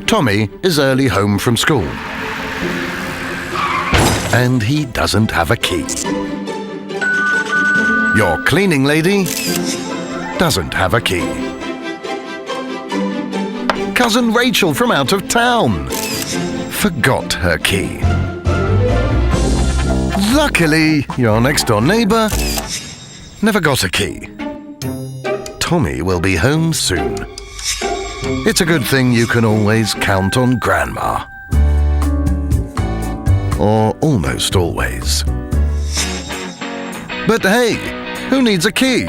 Tommy is early home from school. And he doesn't have a key. Your cleaning lady doesn't have a key. Cousin Rachel from out of town forgot her key. Luckily, your next-door neighbour never got a key. Tommy will be home soon. It's a good thing you can always count on Grandma. Or almost always. But hey, who needs a key?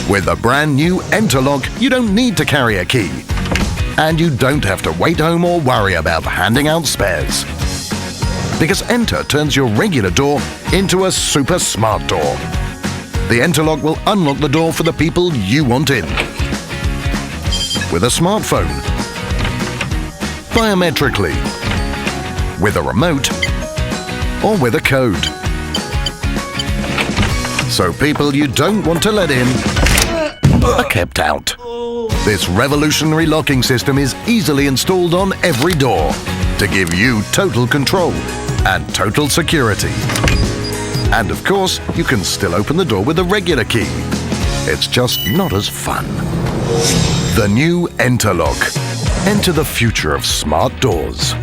With a brand new ENTR-Lock, you don't need to carry a key. And you don't have to wait home or worry about handing out spares. Because ENTR turns your regular door into a super smart door. The ENTR-Lock will unlock the door for the people you want in. With a smartphone, biometrically, with a remote, or with a code. So people you don't want to let in are kept out. This revolutionary locking system is easily installed on every door to give you total control and total security. And of course, you can still open the door with a regular key. It's just not as fun. The new ENTR-Lock. Enter the future of smart doors.